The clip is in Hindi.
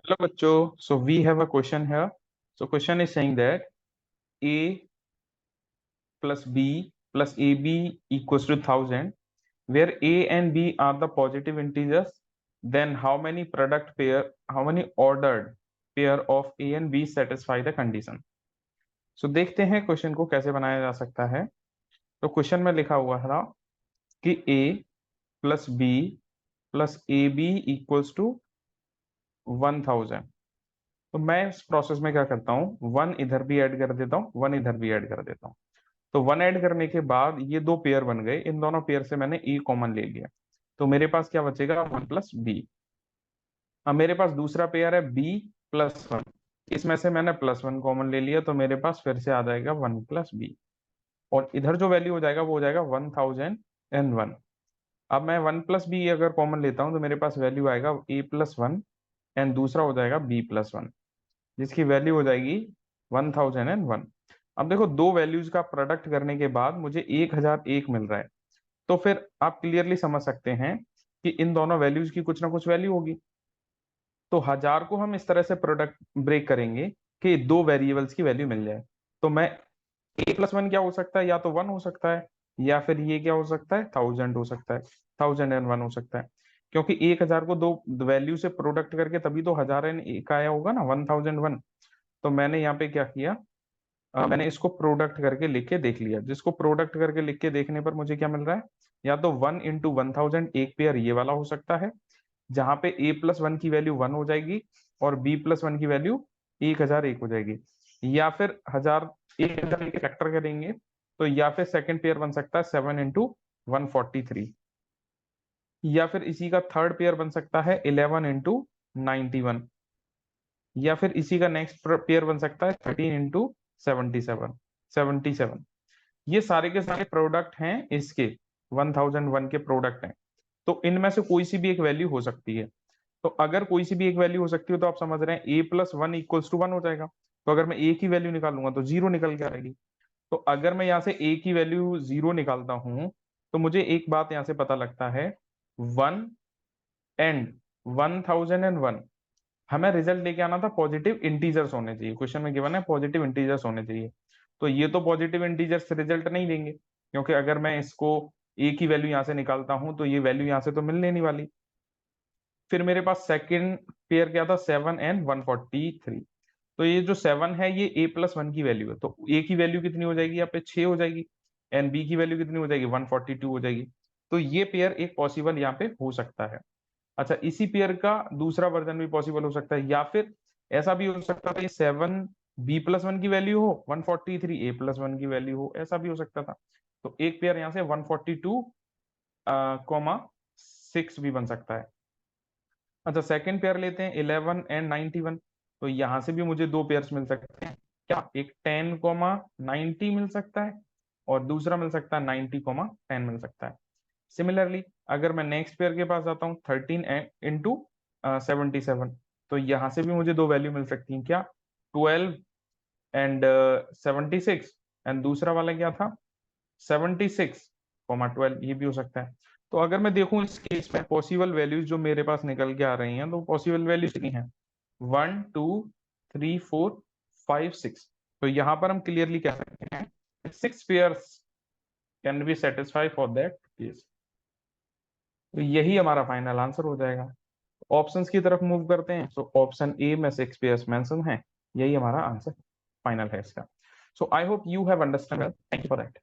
Hello, bachcho. So we have a question here. So question is saying that A plus B plus AB equals to 1000, where A and B are the positive integers. Then how many ordered pair of A and B satisfy the condition? So देखते हैं क्वेश्चन को कैसे बनाया जा सकता है। तो क्वेश्चन में लिखा हुआ था कि A plus B plus A B equals to 1000। तो मैं इस प्रोसेस में क्या करता हूँ, वन इधर भी ऐड कर देता हूँ, वन इधर भी ऐड कर देता हूँ। तो वन ऐड करने के बाद ये दो पेयर बन गए, इन दोनों पेयर से मैंने ए कॉमन ले लिया। तो मेरे पास क्या बचेगा, वन प्लस बी। अब मेरे पास दूसरा पेयर है बी प्लस वन, इसमें से मैंने प्लस वन कॉमन ले लिया, तो मेरे पास फिर से आ जाएगा वन प्लस बी। और इधर जो वैल्यू हो जाएगा वो हो जाएगा 1001। अब मैं वन प्लस बी अगर कॉमन लेता हूँ तो मेरे पास वैल्यू आएगा ए प्लस वन, एंड दूसरा हो जाएगा बी प्लस वन, जिसकी वैल्यू हो जाएगी 1001। अब देखो, दो वैल्यूज का प्रोडक्ट करने के बाद मुझे 1001 मिल रहा है। तो फिर आप क्लियरली समझ सकते हैं कि इन दोनों वैल्यूज की कुछ ना कुछ वैल्यू होगी। तो हजार को हम इस तरह से प्रोडक्ट ब्रेक करेंगे कि दो वेरिएबल्स की वैल्यू मिल जाए। तो मैं ए प्लस वन क्या हो सकता है, या तो वन हो सकता है, या फिर ये क्या हो सकता है, 1000 हो सकता है, 1001 हो सकता है। क्योंकि 1000 को दो वैल्यू से प्रोडक्ट करके तभी तो हजार एंड एक आया होगा ना, 1001। तो मैंने यहाँ पे क्या किया, मैंने इसको प्रोडक्ट करके लिख के देख लिया। जिसको प्रोडक्ट करके लिख के देखने पर मुझे क्या मिल रहा है, या तो वन इंटू 1000 एक पेयर ये वाला हो सकता है, जहां पे ए प्लस वन की वैल्यू वन हो जाएगी और बी प्लस वन की वैल्यू 1001 हो जाएगी। या फिर हजार, 1000 एक फैक्टर करेंगे तो या फिर सेकंड पेयर बन सकता है 7 इंटू 143, या फिर इसी का थर्ड पेयर बन सकता है 11 इंटू 91, या फिर इसी का नेक्स्ट पेयर बन सकता है 13 इंटू 77। ये सारे के सारे प्रोडक्ट हैं इसके, 1001 के प्रोडक्ट हैं। तो इनमें से कोई सी भी एक वैल्यू हो सकती है। तो अगर कोई सी भी एक वैल्यू हो सकती है तो आप समझ रहे हैं A plus one equals two one हो जाएगा। तो अगर मैं ए की वैल्यू निकालूंगा तो जीरो निकल के आएगी। तो अगर मैं यहाँ से ए की वैल्यू जीरो निकालता हूं तो मुझे एक बात यहाँ से पता लगता है, वन एंड 1001, हमें रिजल्ट लेके आना था पॉजिटिव इंटीजर्स होने चाहिए। क्वेश्चन में गिवन है पॉजिटिव इंटीजर्स होने चाहिए। तो ये तो पॉजिटिव इंटीजर्स रिजल्ट नहीं लेंगे, क्योंकि अगर मैं इसको ए की वैल्यू यहाँ से निकालता हूं तो ये वैल्यू यहाँ से तो मिलने नहीं वाली। फिर मेरे पास सेकंड पेयर क्या था, 7 एंड 143। तो ये जो 7 है ये ए प्लस वन की वैल्यू है, तो ए की वैल्यू कितनी हो जाएगी यहाँ पे, 6 हो जाएगी, एंड बी की वैल्यू कितनी हो जाएगी, 142 हो जाएगी। तो ये पेयर एक पॉसिबल यहाँ पे हो सकता है। अच्छा, इसी पेयर का दूसरा वर्जन भी पॉसिबल हो सकता है, या फिर ऐसा भी हो सकता था ये 7 बी प्लस वन की वैल्यू हो, 143 ए प्लस वन की वैल्यू हो, ऐसा भी हो सकता था। तो एक पेयर यहाँ से 142 कॉमा 6 भी बन सकता है। अच्छा, सेकंड पेयर लेते हैं 11 एंड 91। तो यहां से भी मुझे दो पेयर्स मिल सकते हैं, क्या, एक 10 कॉमा 90 मिल सकता है, और दूसरा मिल सकता है 90 कॉमा 10 मिल सकता है। सिमिलरली अगर मैं नेक्स्ट पेयर के पास जाता हूँ 13 इंटू 77, तो यहाँ से भी मुझे दो वैल्यू मिल सकती हैं, क्या, 12 एंड 76, एंड दूसरा वाला क्या था, 76 कॉमा 12, ये भी हो सकता है। तो अगर मैं देखूं इस केस में पॉसिबल वैल्यूज जो मेरे पास निकल के आ रही हैं, तो पॉसिबल वैल्यूज कितनी हैं, 1 2 3 4 5 6। तो यहाँ पर हम क्लियरली कह सकते हैं 6 pairs can be satisfy for that case. तो यही हमारा फाइनल आंसर हो जाएगा। ऑप्शंस की तरफ मूव करते हैं। सो ऑप्शन ए में 6 पेयर्स मेंशन है, यही हमारा आंसर फाइनल है इसका। So I hope you have understand. Thank you for that.